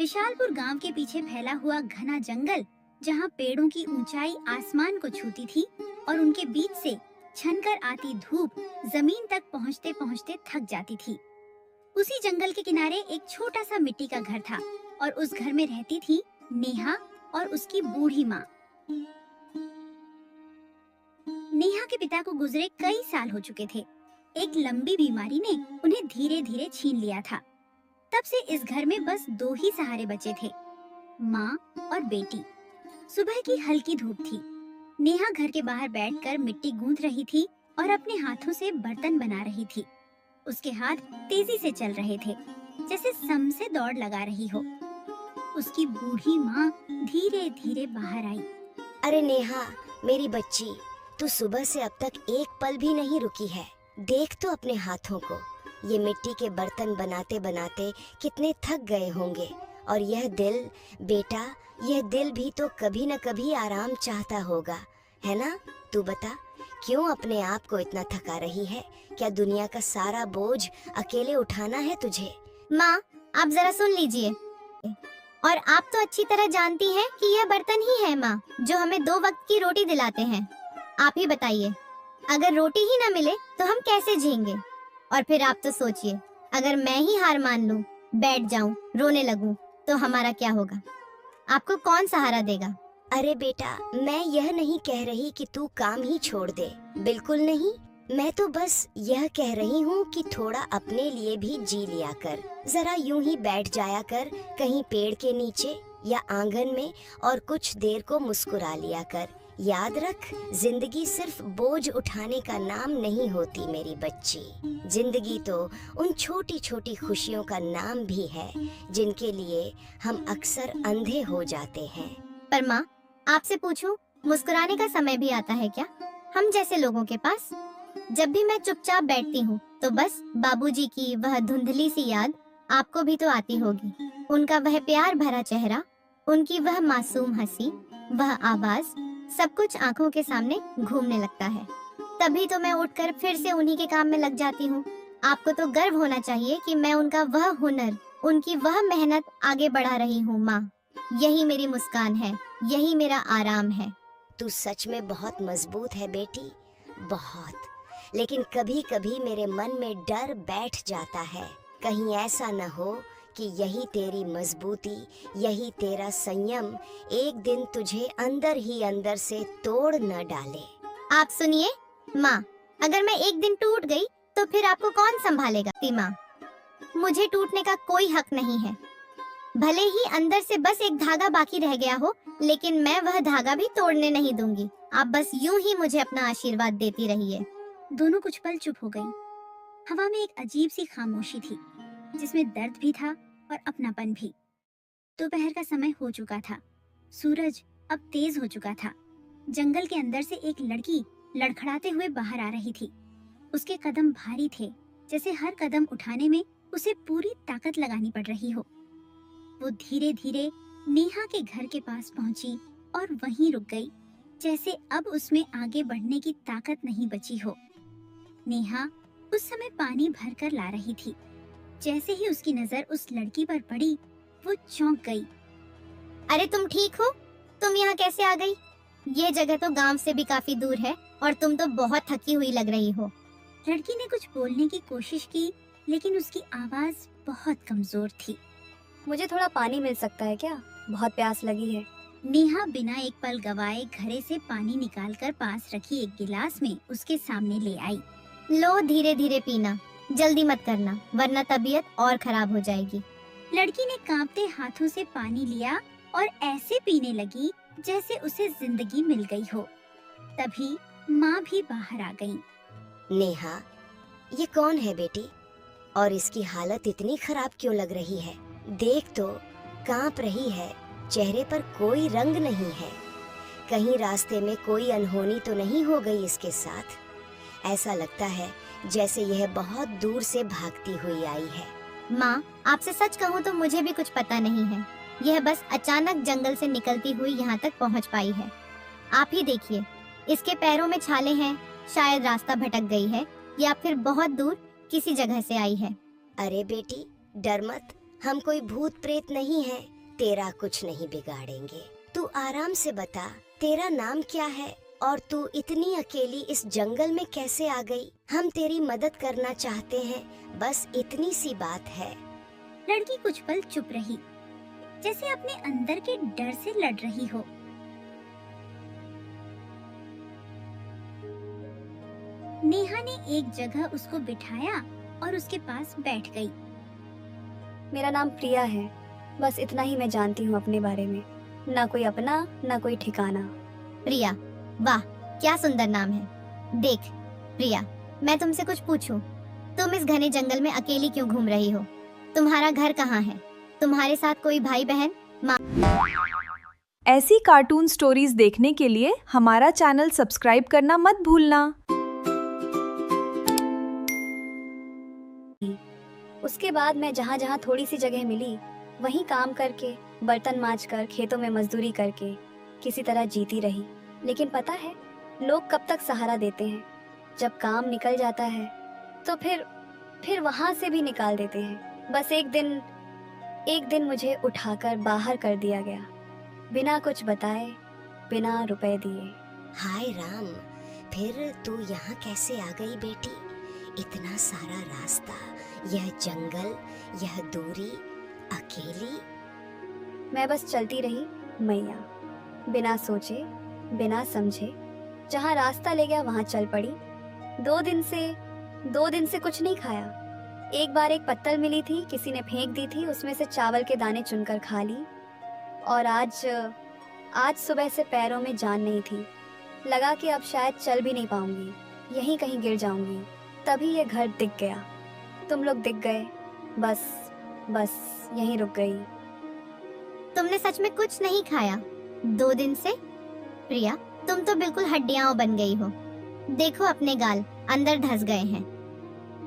विशालपुर गांव के पीछे फैला हुआ घना जंगल, जहां पेड़ों की ऊंचाई आसमान को छूती थी और उनके बीच से छनकर आती धूप जमीन तक पहुंचते पहुंचते थक जाती थी। उसी जंगल के किनारे एक छोटा सा मिट्टी का घर था और उस घर में रहती थी नेहा और उसकी बूढ़ी माँ। नेहा के पिता को गुजरे कई साल हो चुके थे। एक लंबी बीमारी ने उन्हें धीरे धीरे छीन लिया था। तब से इस घर में बस दो ही सहारे बचे थे, माँ और बेटी। सुबह की हल्की धूप थी। नेहा घर के बाहर बैठकर मिट्टी गूंथ रही थी और अपने हाथों से बर्तन बना रही थी। उसके हाथ तेजी से चल रहे थे, जैसे सम से दौड़ लगा रही हो। उसकी बूढ़ी माँ धीरे धीरे बाहर आई। अरे नेहा, मेरी बच्ची, तू सुबह से अब तक एक पल भी नहीं रुकी है। देख तो अपने हाथों को, ये मिट्टी के बर्तन बनाते बनाते कितने थक गए होंगे। और यह दिल, बेटा, यह दिल भी तो कभी न कभी आराम चाहता होगा, है ना? तू बता, क्यों अपने आप को इतना थका रही है? क्या दुनिया का सारा बोझ अकेले उठाना है तुझे? माँ, आप जरा सुन लीजिए। और आप तो अच्छी तरह जानती हैं कि यह बर्तन ही है माँ, जो हमें 2 वक्त की रोटी दिलाते हैं। आप ही बताइए, अगर रोटी ही न मिले तो हम कैसे जिएंगे? और फिर आप तो सोचिए, अगर मैं ही हार मान लूं, बैठ जाऊं, रोने लगूं, तो हमारा क्या होगा? आपको कौन सहारा देगा? अरे बेटा, मैं यह नहीं कह रही कि तू काम ही छोड़ दे, बिल्कुल नहीं। मैं तो बस यह कह रही हूँ कि थोड़ा अपने लिए भी जी लिया कर। जरा यूं ही बैठ जाया कर कहीं पेड़ के नीचे या आंगन में और कुछ देर को मुस्कुरा लिया कर। याद रख, जिंदगी सिर्फ बोझ उठाने का नाम नहीं होती मेरी बच्ची। जिंदगी तो उन छोटी छोटी खुशियों का नाम भी है जिनके लिए हम अक्सर अंधे हो जाते हैं। पर माँ, आपसे पूछूं, मुस्कुराने का समय भी आता है क्या हम जैसे लोगों के पास? जब भी मैं चुपचाप बैठती हूँ तो बस बाबूजी की वह धुंधली सी याद आपको भी तो आती होगी। उनका वह प्यार भरा चेहरा, उनकी वह मासूम हंसी, वह आवाज, सब कुछ आंखों के सामने घूमने लगता है। तभी तो मैं उठकर फिर से उन्हीं के काम में लग जाती हूँ। आपको तो गर्व होना चाहिए कि मैं उनका वह हुनर, उनकी वह मेहनत आगे बढ़ा रही हूँ माँ। यही मेरी मुस्कान है, यही मेरा आराम है। तू सच में बहुत मजबूत है बेटी, बहुत। लेकिन कभी कभी मेरे मन में डर बैठ जाता है, कहीं ऐसा न हो कि यही तेरी मजबूती, यही तेरा संयम एक दिन तुझे अंदर ही अंदर से तोड़ न डाले। आप सुनिए माँ, अगर मैं एक दिन टूट गई तो फिर आपको कौन संभालेगा? माँ, मुझे टूटने का कोई हक नहीं है। भले ही अंदर से बस एक धागा बाकी रह गया हो, लेकिन मैं वह धागा भी तोड़ने नहीं दूंगी। आप बस यूं ही मुझे अपना आशीर्वाद देती रहिए। दोनों कुछ पल चुप हो गईं। हवा में एक अजीब सी खामोशी थी, जिसमें दर्द भी था और अपनापन भी। दोपहर का समय हो चुका था। सूरज अब तेज हो चुका था। जंगल के अंदर से एक लड़की लड़खड़ाते हुए बाहर आ रही थी। उसके कदम भारी थे, जैसे हर कदम उठाने में उसे पूरी ताकत लगानी पड़ रही हो। वो धीरे धीरे नेहा के घर के पास पहुंची और वहीं रुक गई, जैसे अब उसमें आगे बढ़ने की ताकत नहीं बची हो। नेहा उस समय पानी भरकर ला रही थी। जैसे ही उसकी नजर उस लड़की पर पड़ी, वो चौंक गई। अरे तुम ठीक हो? तुम यहाँ कैसे आ गई? ये जगह तो गांव से भी काफी दूर है और तुम तो बहुत थकी हुई लग रही हो। लड़की ने कुछ बोलने की कोशिश की, लेकिन उसकी आवाज बहुत कमजोर थी। मुझे थोड़ा पानी मिल सकता है क्या? बहुत प्यास लगी है। नेहा बिना एक पल गवाए घड़े से पानी निकालकर पास रखी एक गिलास में उसके सामने ले आई। लो, धीरे धीरे पीना, जल्दी मत करना, वरना तबीयत और खराब हो जाएगी। लड़की ने कांपते हाथों से पानी लिया और ऐसे पीने लगी जैसे उसे जिंदगी मिल गई हो। तभी माँ भी बाहर आ गई। नेहा, ये कौन है बेटी? और इसकी हालत इतनी खराब क्यों लग रही है? देख तो, कांप रही है, चेहरे पर कोई रंग नहीं है। कहीं रास्ते में कोई अनहोनी तो नहीं हो गई इसके साथ? ऐसा लगता है जैसे यह बहुत दूर से भागती हुई आई है। माँ, आपसे सच कहूँ तो मुझे भी कुछ पता नहीं है। यह बस अचानक जंगल से निकलती हुई यहाँ तक पहुँच पाई है। आप ही देखिए, इसके पैरों में छाले हैं, शायद रास्ता भटक गई है या फिर बहुत दूर किसी जगह से आई है। अरे बेटी, डर मत, हम कोई भूत प्रेत नहीं है, तेरा कुछ नहीं बिगाड़ेंगे। तू आराम से बता, तेरा नाम क्या है और तू इतनी अकेली इस जंगल में कैसे आ गई? हम तेरी मदद करना चाहते हैं, बस इतनी सी बात है। लड़की कुछ पल चुप रही, जैसे अपने अंदर के डर से लड़ रही हो। नेहा ने एक जगह उसको बिठाया और उसके पास बैठ गई। मेरा नाम प्रिया है, बस इतना ही मैं जानती हूँ अपने बारे में। ना कोई अपना, ना कोई ठिकाना। प्रिया, वाह क्या सुंदर नाम है। देख प्रिया, मैं तुमसे कुछ पूछूं? तुम इस घने जंगल में अकेली क्यों घूम रही हो? तुम्हारा घर कहाँ है? तुम्हारे साथ कोई भाई बहन? ऐसी कार्टून स्टोरीज देखने के लिए हमारा चैनल सब्सक्राइब करना मत भूलना। उसके बाद मैं जहाँ जहाँ थोड़ी सी जगह मिली वहीं काम करके, बर्तन मांज कर, खेतों में मजदूरी करके किसी तरह जीती रही। लेकिन पता है लोग कब तक सहारा देते हैं? जब काम निकल जाता है तो फिर वहां से भी निकाल देते हैं। बस एक दिन मुझे उठाकर बाहर कर दिया गया, बिना कुछ बताए, बिना रुपए दिए। हाय राम, फिर तू यहाँ कैसे आ गई बेटी? इतना सारा रास्ता, यह जंगल, यह दूरी, अकेली? मैं बस चलती रही मैया, बिना सोचे बिना समझे। जहाँ रास्ता ले गया वहाँ चल पड़ी। 2 दिन से कुछ नहीं खाया। एक बार एक पत्तल मिली थी, किसी ने फेंक दी थी, उसमें से चावल के दाने चुनकर खा ली। और आज सुबह से पैरों में जान नहीं थी। लगा कि अब शायद चल भी नहीं पाऊंगी, यहीं कहीं गिर जाऊंगी। तभी ये घर दिख गया, तुम लोग दिख गए, बस यहीं रुक गई। तुमने सच में कुछ नहीं खाया 2 दिन से? प्रिया, तुम तो बिल्कुल हड्डियां बन गई हो। देखो अपने गाल अंदर धंस गए हैं।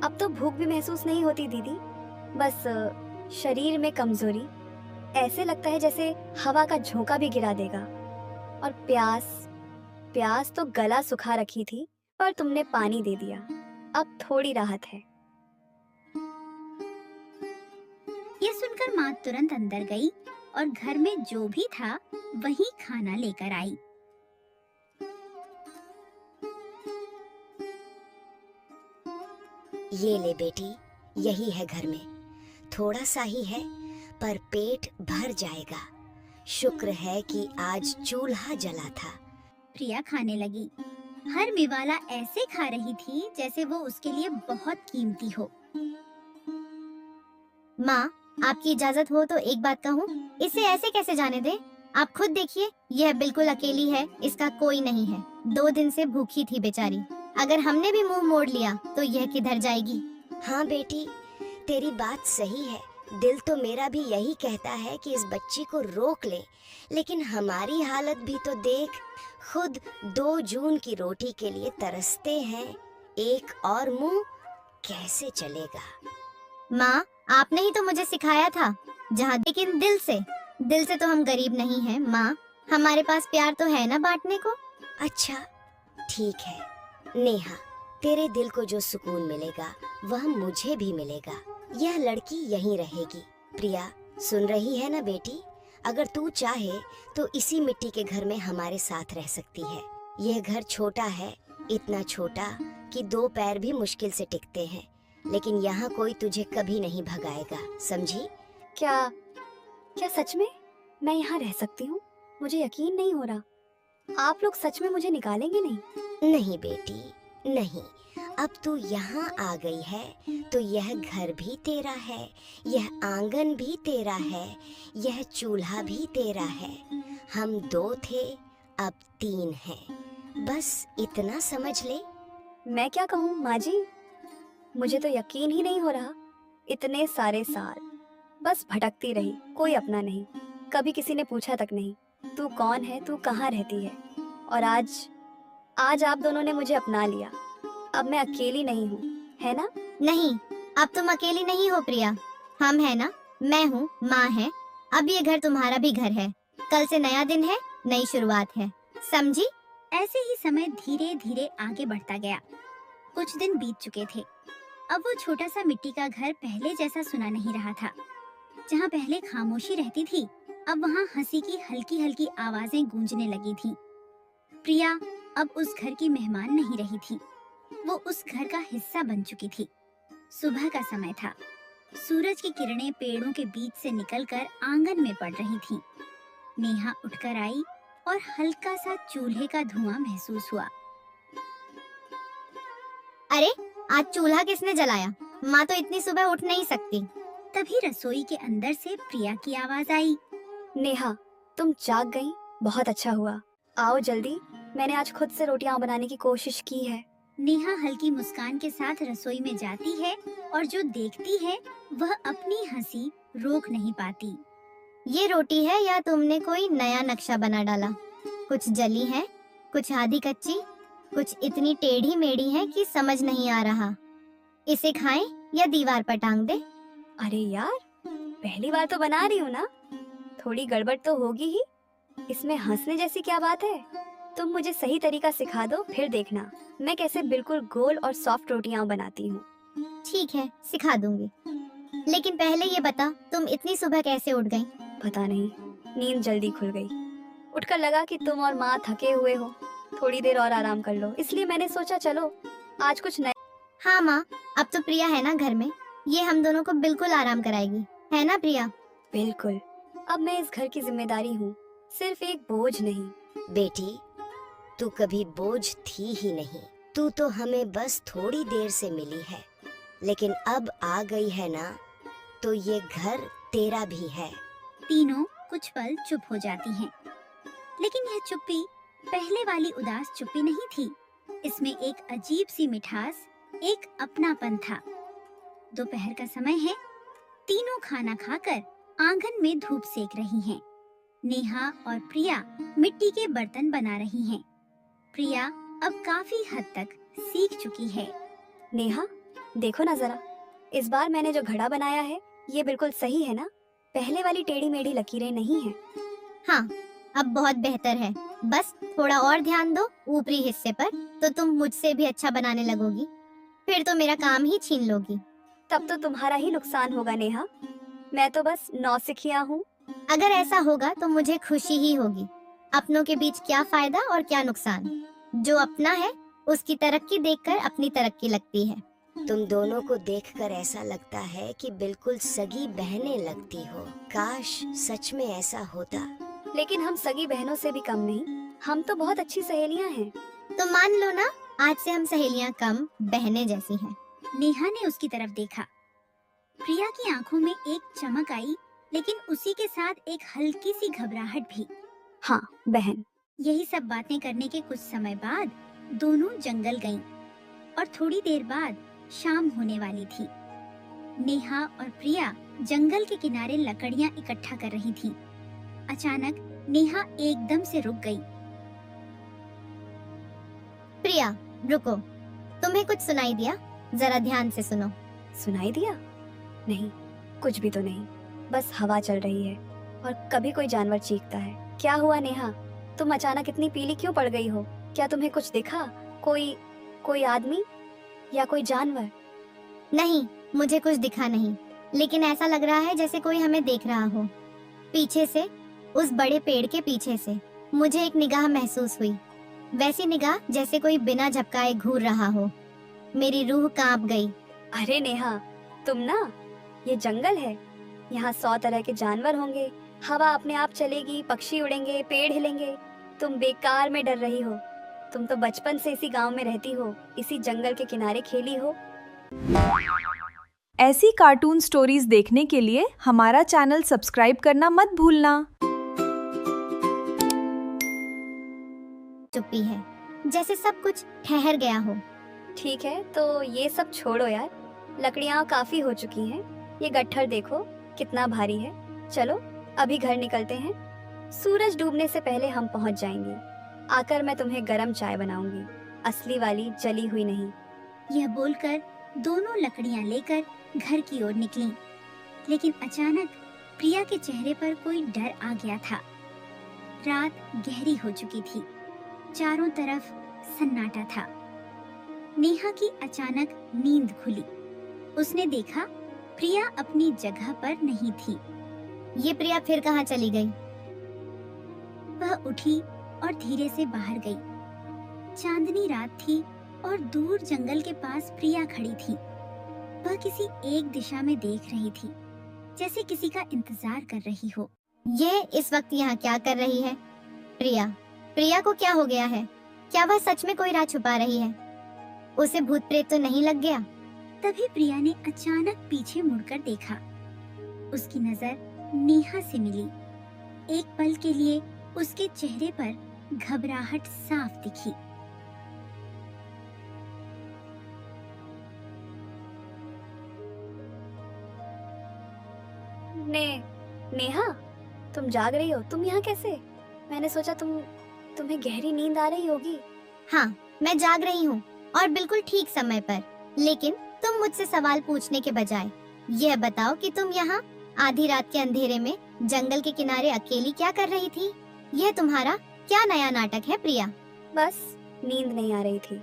अब तो भूख भी महसूस नहीं होती दीदी, बस शरीर में कमजोरी। ऐसे लगता है जैसे हवा का झोंका भी गिरा देगा। और प्यास तो गला सुखा रखी थी, पर तुमने पानी दे दिया। अब थोड़ी राहत है। ये सुनकर माँ तुरंत अंदर गई और घर में जो भी था वही खाना लेकर आई। ये ले बेटी, यही है घर में। थोड़ा सा ही है पर पेट भर जाएगा। शुक्र है कि आज चूल्हा जला था। प्रिया खाने लगी। हर मेवाला ऐसे खा रही थी जैसे वो उसके लिए बहुत कीमती हो। माँ, आपकी इजाजत हो तो एक बात कहूँ? इसे ऐसे कैसे जाने दे? आप खुद देखिए, यह बिल्कुल अकेली है, इसका कोई नहीं है। 2 दिन से भूखी थी बेचारी। अगर हमने भी मुंह मोड़ लिया तो यह किधर जाएगी? हाँ बेटी, तेरी बात सही है। दिल तो मेरा भी यही कहता है कि इस बच्ची को रोक ले, लेकिन हमारी हालत भी तो देख। खुद 2 जून की रोटी के लिए तरसते हैं, एक और मुंह कैसे चलेगा? माँ, आपने ही तो मुझे सिखाया था, लेकिन दिल से तो हम गरीब नहीं हैं माँ। हमारे पास प्यार तो है ना बांटने को। अच्छा ठीक है नेहा, तेरे दिल को जो सुकून मिलेगा वह मुझे भी मिलेगा। यह लड़की यहीं रहेगी। प्रिया, सुन रही है ना बेटी? अगर तू चाहे तो इसी मिट्टी के घर में हमारे साथ रह सकती है। यह घर छोटा है, इतना छोटा कि 2 पैर भी मुश्किल से टिकते हैं, लेकिन यहाँ कोई तुझे कभी नहीं भगाएगा, समझी? क्या सच में मैं यहाँ रह सकती हूँ? मुझे यकीन नहीं हो रहा। आप लोग सच में मुझे निकालेंगे नहीं? नहीं बेटी, नहीं। अब तू यहाँ आ गई है तो यह घर भी तेरा है, यह आंगन भी तेरा है, यह चूल्हा भी तेरा है। हम 2 थे, अब 3 हैं। बस इतना समझ ले। मैं क्या कहूँ माँ जी, मुझे तो यकीन ही नहीं हो रहा। इतने सारे साल बस भटकती रही, कोई अपना नहीं। कभी किसी ने पूछा तक नहीं, तू कौन है, तू कहाँ रहती है। और आज आप दोनों ने मुझे अपना लिया। अब मैं अकेली नहीं हूँ, है ना? नहीं, अब तुम अकेली नहीं हो प्रिया। हम है ना, मैं हूँ, माँ है। अब ये घर तुम्हारा भी घर है। कल से नया दिन है, नई शुरुआत है, समझी? ऐसे ही समय धीरे धीरे आगे बढ़ता गया। कुछ दिन बीत चुके थे। अब वो छोटा सा मिट्टी का घर पहले जैसा सुना नहीं रहा था। जहाँ पहले खामोशी रहती थी, अब वहाँ हंसी की हल्की हल्की आवाजें गूंजने लगी थीं। प्रिया अब उस घर की मेहमान नहीं रही थी, वो उस घर का हिस्सा बन चुकी थी। सुबह का समय था। सूरज की किरणें पेड़ों के बीच से निकलकर आंगन में पड़ रही थीं। नेहा उठकर आई और हल्का सा चूल्हे का धुआं महसूस हुआ। अरे, आज चूल्हा किसने जलाया? माँ तो इतनी सुबह उठ नहीं सकती। तभी रसोई के अंदर से प्रिया की आवाज आई। नेहा, तुम जाग गई, बहुत अच्छा हुआ। आओ जल्दी, मैंने आज खुद से रोटियां बनाने की कोशिश की है। नेहा हल्की मुस्कान के साथ रसोई में जाती है और जो देखती है वह अपनी हंसी रोक नहीं पाती। ये रोटी है या तुमने कोई नया नक्शा बना डाला? कुछ जली है, कुछ आधी कच्ची, कुछ इतनी टेढ़ी मेढ़ी है कि समझ नहीं आ रहा। इसे खाएं या दीवार पर टांग दे? अरे यार, पहली बार तो बना रही हूँ ना, थोड़ी गड़बड़ तो होगी ही। इसमें हंसने जैसी क्या बात है? तुम मुझे सही तरीका सिखा दो, फिर देखना मैं कैसे बिल्कुल गोल और सॉफ्ट रोटियां बनाती हूँ। ठीक है, सिखा दूंगी। लेकिन पहले ये बता, तुम इतनी सुबह कैसे उठ गई? पता नहीं, नींद जल्दी खुल गई। उठकर लगा कि तुम और माँ थके हुए हो, थोड़ी देर और आराम कर लो, इसलिए मैंने सोचा चलो आज कुछ नया। हाँ माँ, अब तो प्रिया है ना घर में, ये हम दोनों को बिल्कुल आराम कराएगी, है ना प्रिया? बिल्कुल, अब मैं इस घर की जिम्मेदारी हूँ, सिर्फ एक बोझ नहीं। बेटी, तू कभी बोझ थी ही नहीं। तू तो हमें बस थोड़ी देर से मिली है, लेकिन अब आ गई है ना, तो ये घर तेरा भी है। तीनों कुछ पल चुप हो जाती हैं। लेकिन यह चुप्पी पहले वाली उदास चुप्पी नहीं थी। इसमें एक अजीब सी मिठास, एक अपनापन था। दोपहर का समय है। तीनों खाना खाकर आंगन में धूप सेक रही हैं। नेहा और प्रिया मिट्टी के बर्तन बना रही हैं। प्रिया अब काफी हद तक सीख चुकी है। नेहा, देखो ना जरा, इस बार मैंने जो घड़ा बनाया है ये बिल्कुल सही है ना? पहले वाली टेढ़ी मेढ़ी लकीरें नहीं है। हाँ, अब बहुत बेहतर है। बस थोड़ा और ध्यान दो ऊपरी हिस्से पर, तो तुम मुझसे भी अच्छा बनाने लगोगी। फिर तो मेरा काम ही छीन लोगी। तब तो तुम्हारा ही नुकसान होगा नेहा, मैं तो बस नौसिखिया हूँ। अगर ऐसा होगा तो मुझे खुशी ही होगी। अपनों के बीच क्या फायदा और क्या नुकसान? जो अपना है उसकी तरक्की देखकर अपनी तरक्की लगती है। तुम दोनों को देखकर ऐसा लगता है कि बिल्कुल सगी बहनें लगती हो। काश सच में ऐसा होता। लेकिन हम सगी बहनों से भी कम नहीं, हम तो बहुत अच्छी सहेलियां हैं। तो मान लो ना, आज से हम सहेलियां कम, बहनें जैसी हैं। नेहा ने उसकी तरफ देखा। प्रिया की आंखों में एक चमक आई, लेकिन उसी के साथ एक हल्की सी घबराहट भी। हाँ बहन। यही सब बातें करने के कुछ समय बाद दोनों जंगल गईं और थोड़ी देर बाद शाम होने वाली थी। नेहा और प्रिया जंगल के किनारे लकड़ियां इकट्ठा कर रही थीं। अचानक नेहा एकदम से रुक गई। प्रिया रुको, तुम्हें कुछ सुनाई दिया? जरा ध्यान से सुनो। सुनाई दिया? नहीं, कुछ भी तो नहीं, बस हवा चल रही है और कभी कोई जानवर चीखता है। क्या हुआ नेहा, तुम अचानक इतनी पीली क्यों पड़ गई हो? क्या तुम्हें कुछ दिखा? कोई आदमी या कोई जानवर? नहीं, मुझे कुछ दिखा नहीं, लेकिन ऐसा लग रहा है जैसे कोई हमें देख रहा हो। पीछे से, उस बड़े पेड़ के पीछे से मुझे एक निगाह महसूस हुई। वैसी निगाह जैसे कोई बिना झपकाए घूर रहा हो। मेरी रूह कांप गई। अरे नेहा, तुम ना, ये जंगल है, यहाँ 100 तरह के जानवर होंगे, हवा अपने आप चलेगी, पक्षी उड़ेंगे, पेड़ हिलेंगे। तुम बेकार में डर रही हो। तुम तो बचपन से इसी गांव में रहती हो, इसी जंगल के किनारे खेली हो। ऐसी कार्टून स्टोरीज देखने के लिए हमारा चैनल सब्सक्राइब करना मत भूलना। चुप्पी है, जैसे सब कुछ ठहर गया हो। ठीक है, तो ये सब छोड़ो यार, लकड़ियाँ काफी हो चुकी हैं। ये गट्ठर देखो कितना भारी है। चलो अभी घर निकलते हैं, सूरज डूबने से पहले हम पहुंच जाएंगे। आकर मैं तुम्हें गरम चाय बनाऊंगी, असली वाली, जली हुई नहीं। यह बोलकर दोनों लकड़ियां लेकर घर की ओर निकलीं। लेकिन अचानक प्रिया के चेहरे पर कोई डर आ गया था। रात गहरी हो चुकी थी, चारों तरफ सन्नाटा था। नेहा की अचानक नींद खुली। उसने देखा प्रिया अपनी जगह पर नहीं थी। ये प्रिया फिर कहाँ चली गई? वह उठी और धीरे से बाहर गई। चांदनी रात थी और दूर जंगल के पास प्रिया खड़ी थी। वह किसी एक दिशा में देख रही थी, जैसे किसी का इंतजार कर रही हो। ये इस वक्त यहाँ क्या कर रही है? प्रिया, प्रिया को क्या हो गया है? क्या वह सच में कोई राज छुपा रही है? उसे भूत प्रेत तो नहीं लग गया? तभी प्रिया ने अचानक पीछे मुड़कर देखा। उसकी नजर नेहा से मिली। एक पल के लिए उसके चेहरे पर घबराहट साफ दिखी। नेहा, तुम जाग रही हो? तुम यहाँ कैसे? मैंने सोचा तुम्हें गहरी नींद आ रही होगी। हाँ, मैं जाग रही हूँ और बिल्कुल ठीक समय पर। लेकिन तुम मुझसे सवाल पूछने के बजाय यह बताओ कि तुम यहाँ आधी रात के अंधेरे में जंगल के किनारे अकेली क्या कर रही थी? यह तुम्हारा क्या नया नाटक है प्रिया? बस नींद नहीं आ रही थी।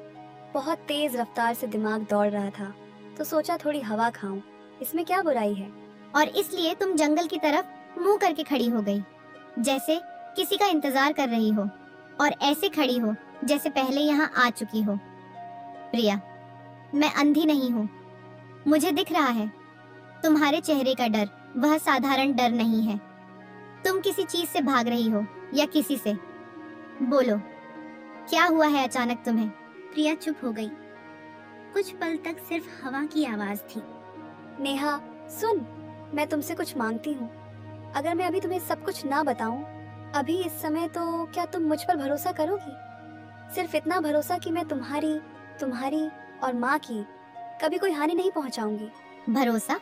बहुत तेज रफ्तार से दिमाग दौड़ रहा था, तो सोचा थोड़ी हवा खाऊं। इसमें क्या बुराई है? और इसलिए तुम जंगल की तरफ मुंह करके खड़ी हो गई, जैसे किसी का इंतजार कर रही हो, और ऐसे खड़ी हो जैसे पहले यहाँ आ चुकी हो। प्रिया, मैं अंधी नहीं हूँ, मुझे दिख रहा है। तुम्हारे चेहरे का डर वह साधारण डर नहीं है। तुम किसी चीज से भाग रही हो या किसी से। बोलो, क्या हुआ है अचानक तुम्हें? प्रिया चुप हो गई। कुछ पल तक सिर्फ हवा की आवाज थी। नेहा सुन, मैं तुमसे कुछ मांगती हूँ। अगर मैं अभी तुम्हें सब कुछ ना बताऊं, अभी इस समय, तो क्या तुम मुझ पर भरोसा करोगी? सिर्फ इतना भरोसा कि मैं तुम्हारी और माँ की कभी कोई हानि नहीं पहुँचाऊंगी। भरोसा?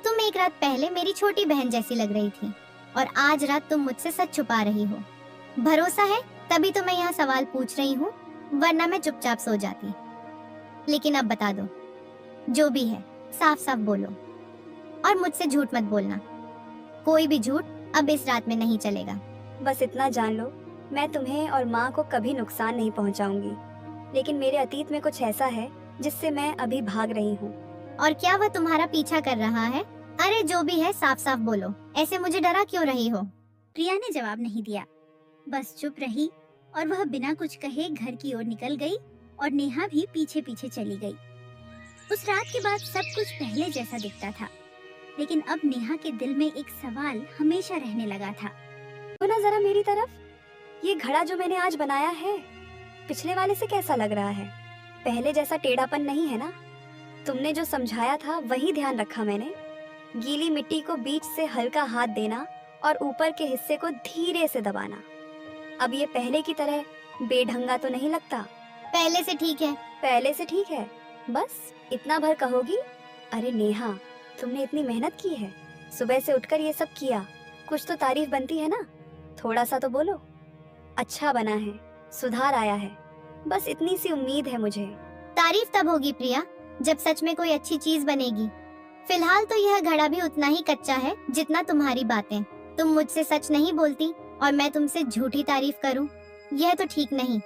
तुम एक रात पहले मेरी छोटी बहन जैसी लग रही थी और आज रात तुम मुझसे सच छुपा रही हो। भरोसा है तभी तो मैं यहाँ सवाल पूछ रही हूँ, वरना मैं चुपचाप सो जाती। लेकिन अब बता दो, जो भी है साफ साफ बोलो, और मुझसे झूठ मत बोलना। कोई भी झूठ अब इस रात में नहीं चलेगा। बस इतना जान लो, मैं तुम्हें और माँ को कभी नुकसान नहीं पहुँचाऊंगी। लेकिन मेरे अतीत में कुछ ऐसा है जिससे मैं अभी भाग रही हूँ। और क्या वह तुम्हारा पीछा कर रहा है? अरे जो भी है साफ साफ बोलो, ऐसे मुझे डरा क्यों रही हो? प्रिया ने जवाब नहीं दिया, बस चुप रही और वह बिना कुछ कहे घर की ओर निकल गई और नेहा भी पीछे पीछे चली गई। उस रात के बाद सब कुछ पहले जैसा दिखता था, लेकिन अब नेहा के दिल में एक सवाल हमेशा रहने लगा था। तो ना जरा मेरी तरफ, ये घड़ा जो मैंने आज बनाया है पिछले वाले से कैसा लग रहा है? पहले जैसा टेढ़ापन नहीं है ना? तुमने जो समझाया था वही ध्यान रखा मैंने। गीली मिट्टी को बीच से हल्का हाथ देना और ऊपर के हिस्से को धीरे से दबाना। अब ये पहले की तरह बेढंगा तो नहीं लगता? पहले से ठीक है। पहले से ठीक है, बस इतना भर कहोगी? अरे नेहा, तुमने इतनी मेहनत की है, सुबह से उठकर ये सब किया, कुछ तो तारीफ बनती है ना? थोड़ा सा तो बोलो। अच्छा बना है, सुधार आया है, बस इतनी सी उम्मीद है मुझे। तारीफ तब होगी प्रिया जब सच में कोई अच्छी चीज बनेगी। फिलहाल तो यह घड़ा भी उतना ही कच्चा है जितना तुम्हारी बातें। तुम मुझसे सच नहीं बोलती और मैं तुमसे झूठी तारीफ करूं, यह तो ठीक नहीं।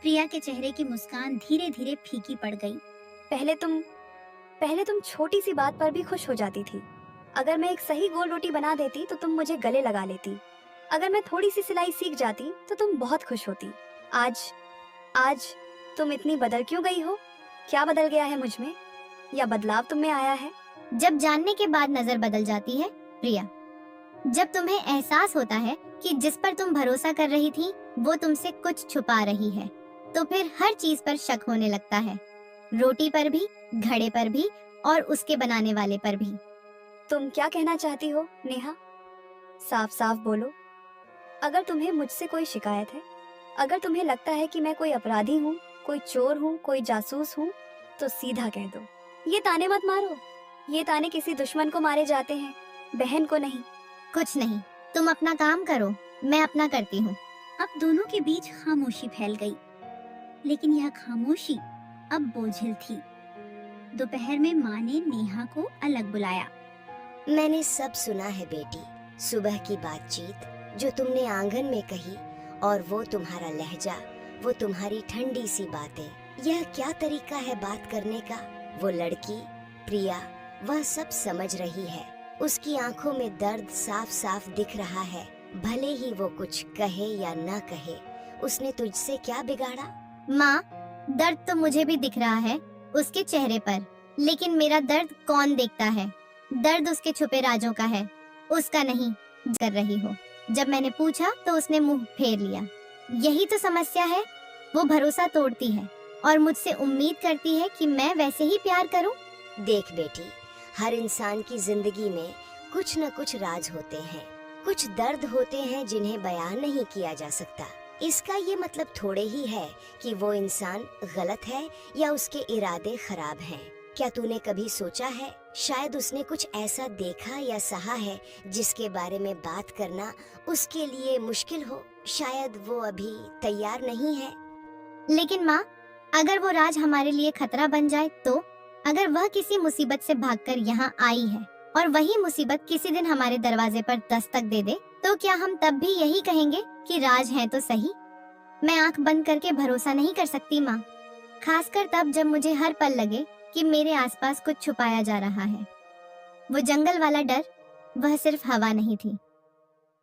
प्रिया के चेहरे की मुस्कान धीरे धीरे फीकी पड़ गई। पहले तुम छोटी सी बात पर भी खुश हो जाती थी। अगर मैं एक सही गोल रोटी बना देती तो तुम मुझे गले लगा लेती। अगर मैं थोड़ी सी सिलाई सीख जाती तो तुम बहुत खुश होती। आज तुम इतनी बदल क्यों गई हो? क्या बदल गया है मुझ में, या बदलाव तुम में आया है? जब जानने के बाद नजर बदल जाती है प्रिया। जब तुम्हें एहसास होता है कि जिस पर तुम भरोसा कर रही थी वो तुमसे कुछ छुपा रही है, तो फिर हर चीज पर शक होने लगता है। रोटी पर भी, घड़े पर भी, और उसके बनाने वाले पर भी। तुम क्या कहना चाहती हो नेहा? साफ साफ बोलो। अगर तुम्हें मुझसे कोई शिकायत है, अगर तुम्हें लगता है कि मैं कोई अपराधी हूँ, कोई चोर हूँ, कोई जासूस हूँ, तो सीधा कह दो। ये ताने मत मारो, ये ताने किसी दुश्मन को मारे जाते हैं, बहन को नहीं। कुछ नहीं, तुम अपना काम करो, मैं अपना करती हूँ। अब दोनों के बीच खामोशी फैल गई, लेकिन यह खामोशी अब बोझिल थी। दोपहर में माँ ने नेहा को अलग बुलाया। मैंने सब सुना है बेटी, सुबह की बातचीत जो तुमने आंगन में कही, और वो तुम्हारा लहजा, वो तुम्हारी ठंडी सी बातें। यह क्या तरीका है बात करने का? वो लड़की प्रिया वह सब समझ रही है। उसकी आंखों में दर्द साफ साफ दिख रहा है। भले ही वो कुछ कहे या ना कहे, उसने तुझसे क्या बिगाड़ा? माँ, दर्द तो मुझे भी दिख रहा है उसके चेहरे पर, लेकिन मेरा दर्द कौन देखता है? दर्द उसके छुपे राजों का है, उसका नहीं। कर रही हो। जब मैंने पूछा तो उसने मुंह फेर लिया। यही तो समस्या है, वो भरोसा तोड़ती है और मुझसे उम्मीद करती है कि मैं वैसे ही प्यार करूं। देख बेटी, हर इंसान की जिंदगी में कुछ न कुछ राज होते हैं, कुछ दर्द होते हैं जिन्हें बयान नहीं किया जा सकता। इसका ये मतलब थोड़े ही है कि वो इंसान गलत है या उसके इरादे खराब हैं। क्या तूने कभी सोचा है, शायद उसने कुछ ऐसा देखा या सहा है जिसके बारे में बात करना उसके लिए मुश्किल हो? शायद वो अभी तैयार नहीं है। लेकिन माँ, अगर वो राज हमारे लिए खतरा बन जाए तो? अगर वह किसी मुसीबत से भागकर यहाँ आई है और वही मुसीबत किसी दिन हमारे दरवाजे पर दस्तक दे दे, तो क्या हम तब भी यही कहेंगे कि राज है तो सही? मैं आंख बंद करके भरोसा नहीं कर सकती माँ, खासकर तब जब मुझे हर पल लगे कि मेरे आसपास कुछ छुपाया जा रहा है। वो जंगल वाला डर, वह सिर्फ हवा नहीं थी।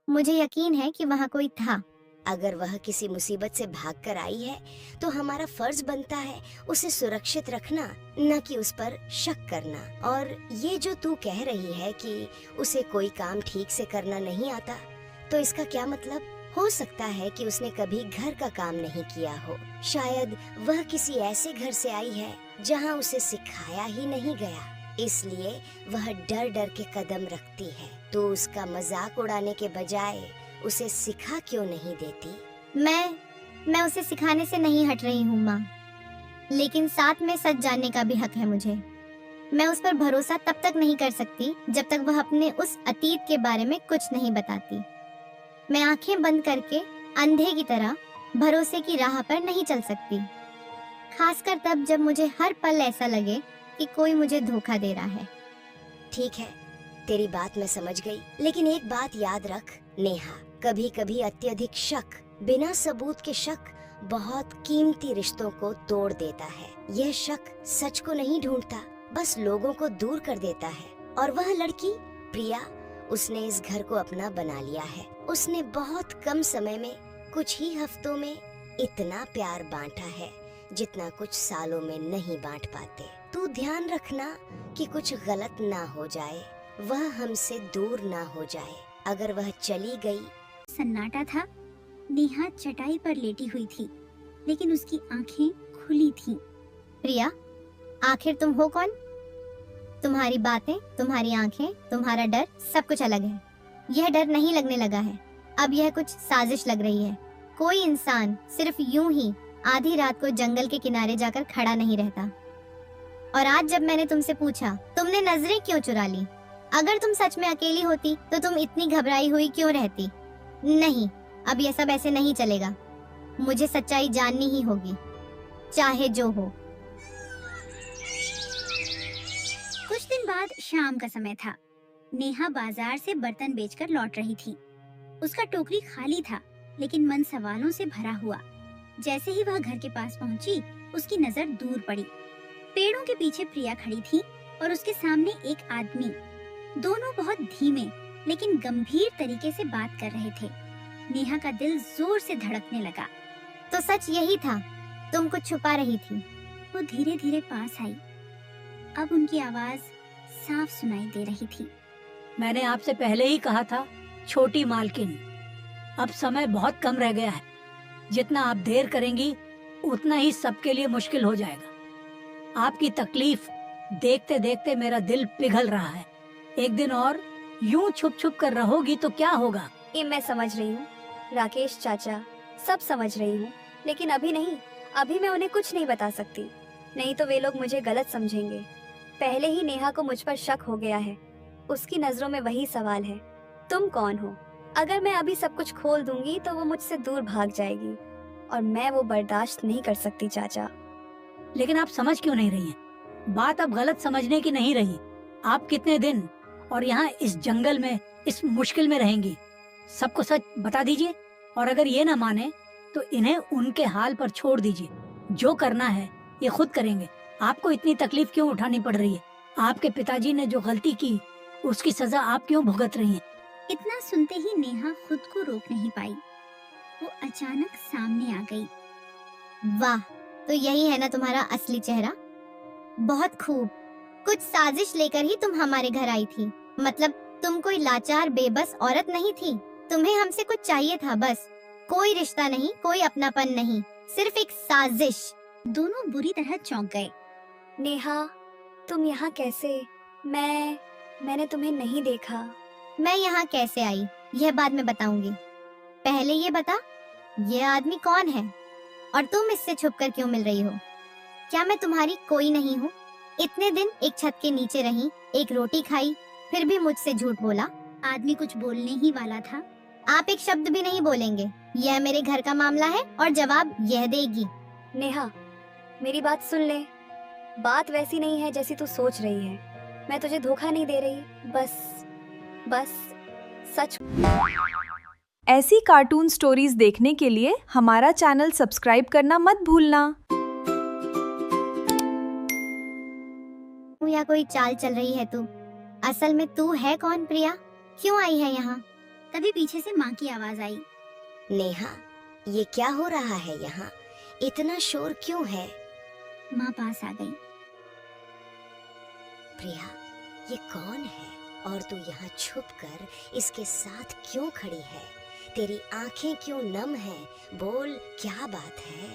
मुझे यकीन है कि वहाँ कोई था। अगर वह किसी मुसीबत से भागकर आई है तो हमारा फर्ज बनता है उसे सुरक्षित रखना, न कि उस पर शक करना। और ये जो तू कह रही है कि उसे कोई काम ठीक से करना नहीं आता, तो इसका क्या मतलब? हो सकता है कि उसने कभी घर का काम नहीं किया हो। शायद वह किसी ऐसे घर से आई है जहाँ उसे सिखाया ही नहीं गया, इसलिए वह डर डर के कदम रखती है। तो उसका मजाक उड़ाने के बजाय उसे सिखा क्यों नहीं देती? मैं उसे सिखाने से नहीं हट रही हूँ माँ, लेकिन साथ में सच जानने का भी हक है मुझे। मैं उस पर भरोसा तब तक नहीं कर सकती जब तक वह अपने उस अतीत के बारे में कुछ नहीं बताती। मैं आंखें बंद करके अंधे की तरह भरोसे की राह पर नहीं चल सकती, खासकर तब जब मुझे हर पल ऐसा लगे कि कोई मुझे धोखा दे रहा है। ठीक है, तेरी बात मैं समझ गई, लेकिन एक बात याद रख नेहा, कभी कभी अत्यधिक शक, बिना सबूत के शक बहुत कीमती रिश्तों को तोड़ देता है। यह शक सच को नहीं ढूंढता, बस लोगों को दूर कर देता है। और वह लड़की प्रिया, उसने इस घर को अपना बना लिया है। उसने बहुत कम समय में, कुछ ही हफ्तों में इतना प्यार बांटा है जितना कुछ सालों में नहीं बांट पाते। तू ध्यान रखना कि कुछ गलत ना हो जाए, वह हमसे दूर ना हो जाए। अगर वह चली गई। सन्नाटा था। नेहा चटाई पर लेटी हुई थी, लेकिन उसकी आंखें खुली थीं। प्रिया, आखिर तुम हो कौन? तुम्हारी बातें, तुम्हारी आंखें, तुम्हारा डर, सब कुछ अलग है। यह डर नहीं लगने लगा है, अब यह कुछ साजिश लग रही है। कोई इंसान सिर्फ यूं ही आधी रात को जंगल के किनारे जाकर खड़ा नहीं रहता। और आज जब मैंने तुमसे पूछा, तुमने नजरें क्यों चुरा ली? अगर तुम सच में अकेली होती तो तुम इतनी घबराई हुई क्यों रहती? नहीं, अब यह सब ऐसे नहीं चलेगा। मुझे सच्चाई जाननी ही होगी, चाहे जो हो। कुछ दिन बाद शाम का समय था। नेहा बाजार से बर्तन बेचकर लौट रही थी। उसका टोकरी खाली था, लेकिन मन सवालों से भरा हुआ। जैसे ही वह घर के पास पहुंची, उसकी नजर दूर पड़ी। पेड़ों के पीछे प्रिया खड़ी थी और उसके सामने एक आदमी। दोनों बहुत धीमे लेकिन गंभीर तरीके से बात कर रहे थे। नेहा का दिल जोर से धड़कने लगा। तो सच यही था, तुम कुछ छुपा रही थी। वो धीरे धीरे पास आई। अब उनकी आवाज साफ सुनाई दे रही थी। मैंने आपसे पहले ही कहा था छोटी मालकिन, अब समय बहुत कम रह गया है। जितना आप देर करेंगी उतना ही सबके लिए मुश्किल हो जाएगा। आपकी तकलीफ देखते देखते मेरा दिल पिघल रहा है। एक दिन और यूं छुप छुप कर रहोगी तो क्या होगा? ये मैं समझ रही हूँ राकेश चाचा, सब समझ रही हूँ, लेकिन अभी नहीं। अभी मैं उन्हें कुछ नहीं बता सकती, नहीं तो वे लोग मुझे गलत समझेंगे। पहले ही नेहा को मुझ पर शक हो गया है। उसकी नजरों में वही सवाल है, तुम कौन हो? अगर मैं अभी सब कुछ खोल दूंगी तो वो मुझसे दूर भाग जाएगी और मैं वो बर्दाश्त नहीं कर सकती चाचा। लेकिन आप समझ क्यों नहीं रही हैं? बात अब गलत समझने की नहीं रही। आप कितने दिन और यहाँ इस जंगल में इस मुश्किल में रहेंगी? सबको सच बता दीजिए, और अगर ये ना माने तो इन्हें उनके हाल पर छोड़ दीजिए। जो करना है ये खुद करेंगे। आपको इतनी तकलीफ क्यों उठानी पड़ रही है? आपके पिताजी ने जो गलती की उसकी सजा आप क्यों भुगत रही हैं? इतना सुनते ही नेहा खुद को रोक नहीं पाई। वो अचानक सामने आ गई। वाह, तो यही है ना तुम्हारा असली चेहरा। बहुत खूब। कुछ साजिश लेकर ही तुम हमारे घर आई थी। मतलब तुम कोई लाचार बेबस औरत नहीं थी। तुम्हें हमसे कुछ चाहिए था बस। कोई रिश्ता नहीं, कोई अपनापन नहीं, सिर्फ एक साजिश। दोनों बुरी तरह चौंक गए। नेहा, तुम यहाँ कैसे? मैंने तुम्हें नहीं देखा। मैं यहाँ कैसे आई यह बाद में बताऊंगी। पहले ये बता, ये आदमी कौन है और तुम इससे छुपकर क्यों मिल रही हो? क्या मैं तुम्हारी कोई नहीं हूँ? इतने दिन एक छत के नीचे रही, एक रोटी खाई, फिर भी मुझसे झूठ बोला। आदमी कुछ बोलने ही वाला था। आप एक शब्द भी नहीं बोलेंगे। यह मेरे घर का मामला है और जवाब यह देगी। नेहा, मेरी बात सुन ले। बात वैसी नहीं है जैसी तू सोच रही है। मैं तुझे धोखा नहीं दे रही, बस सच। ऐसी कार्टून स्टोरीज देखने के लिए हमारा चैनल सब्सक्राइब करना मत भूलना। या कोई चाल चल रही है तू? असल में तू है कौन प्रिया? क्यों आई है यहाँ? तभी पीछे से माँ की आवाज आई। नेहा, ये क्या हो रहा है यहाँ? इतना शोर क्यों है? माँ पास आ गई। प्रिया, ये कौन है और तू यहाँ छुपकर इसके साथ क्यों खड़ी है? तेरी आंखें क्यों नम हैं? बोल, क्या बात है?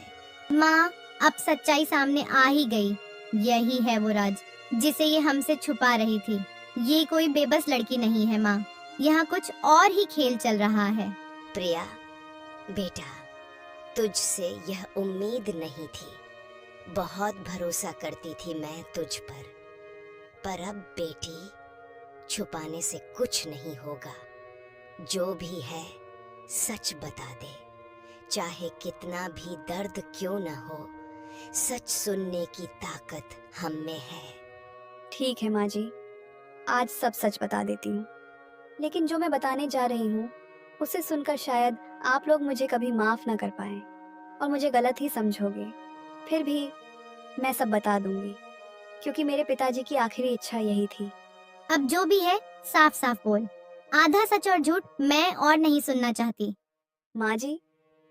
माँ, अब सच्चाई सामने आ ही गई। यही है वो राज जिसे ये हमसे छुपा रही थी। ये कोई बेबस लड़की नहीं है माँ, यहाँ कुछ और ही खेल चल रहा है। प्रिया बेटा, तुझसे यह उम्मीद नहीं थी। बहुत भरोसा करती थी मैं तुझ पर अब बेटी, छुपाने से कुछ नहीं होगा। जो भी है सच बता दे, चाहे कितना भी दर्द क्यों न हो। सच सुनने की ताकत हम में है। ठीक है माँ जी, आज सब सच बता देती हूँ। लेकिन जो मैं बताने जा रही हूँ उसे सुनकर शायद आप लोग मुझे कभी माफ ना कर पाए और मुझे गलत ही समझोगे। फिर भी मैं सब बता दूंगी, क्योंकि मेरे पिताजी की आखिरी इच्छा यही थी। अब जो भी है साफ साफ बोल। आधा सच और झूठ मैं और नहीं सुनना चाहती। माँ जी,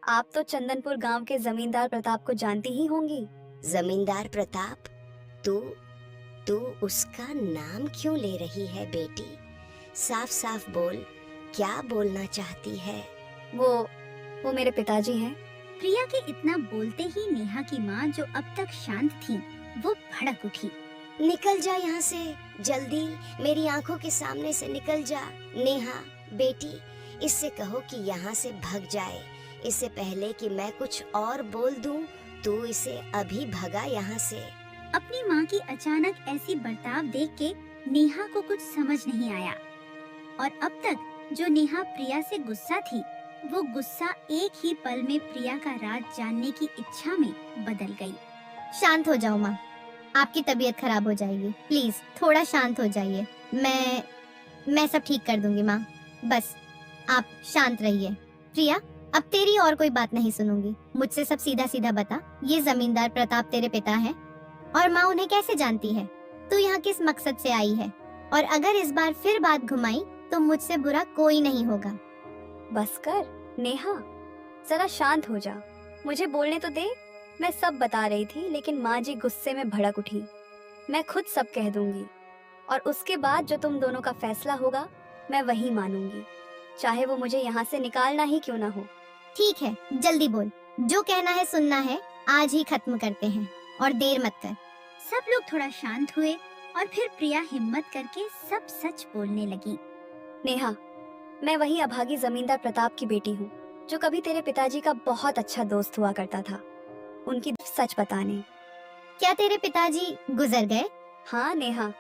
आप तो चंदनपुर गांव के जमींदार प्रताप को जानती ही होंगी। जमींदार प्रताप? तू उसका नाम क्यों ले रही है बेटी? साफ साफ बोल, क्या बोलना चाहती है? वो मेरे पिताजी हैं। प्रिया के इतना बोलते ही नेहा की माँ, जो अब तक शांत थी, वो भड़क उठी। निकल जा यहाँ से, जल्दी मेरी आंखों के सामने से निकल जा। नेहा बेटी, इससे कहो कि यहाँ से भग जाए। इससे पहले कि मैं कुछ और बोल दूं, तू इसे अभी भगा यहाँ से। अपनी माँ की अचानक ऐसी बर्ताव देख के नेहा को कुछ समझ नहीं आया और अब तक जो नेहा प्रिया से गुस्सा थी, वो गुस्सा एक ही पल में प्रिया का राज जानने की इच्छा में बदल गई। शांत हो जाओ माँ, आपकी तबीयत खराब हो जाएगी। प्लीज थोड़ा शांत हो जाइए। मैं सब ठीक कर दूंगी माँ, बस आप शांत रहिए। प्रिया, अब तेरी और कोई बात नहीं सुनूंगी। मुझसे सब सीधा सीधा बता, ये जमींदार प्रताप तेरे पिता हैं? और माँ उन्हें कैसे जानती है? तू यहाँ किस मकसद से आई है? और अगर इस बार फिर बात घुमाई तो मुझसे बुरा कोई नहीं होगा। बस कर नेहा, जरा शांत हो जा, मुझे बोलने तो दे। मैं सब बता रही थी, लेकिन माँ जी गुस्से में भड़क उठी। मैं खुद सब कह दूंगी और उसके बाद जो तुम दोनों का फैसला होगा मैं वही मानूंगी, चाहे वो मुझे यहाँ से निकालना ही क्यों ना हो। ठीक है, जल्दी बोल। जो कहना है सुनना है, आज ही खत्म करते हैं और देर मत कर। सब लोग थोड़ा शांत हुए और फिर प्रिया हिम्मत करके सब सच बोलने लगी। नेहा, मैं वही अभागी जमींदार प्रताप की बेटी हूँ, जो कभी तेरे पिताजी का बहुत अच्छा दोस्त हुआ करता था। उनकी सच बताने। क्या तेरे पिताजी गुजर गए? हाँ नेहा,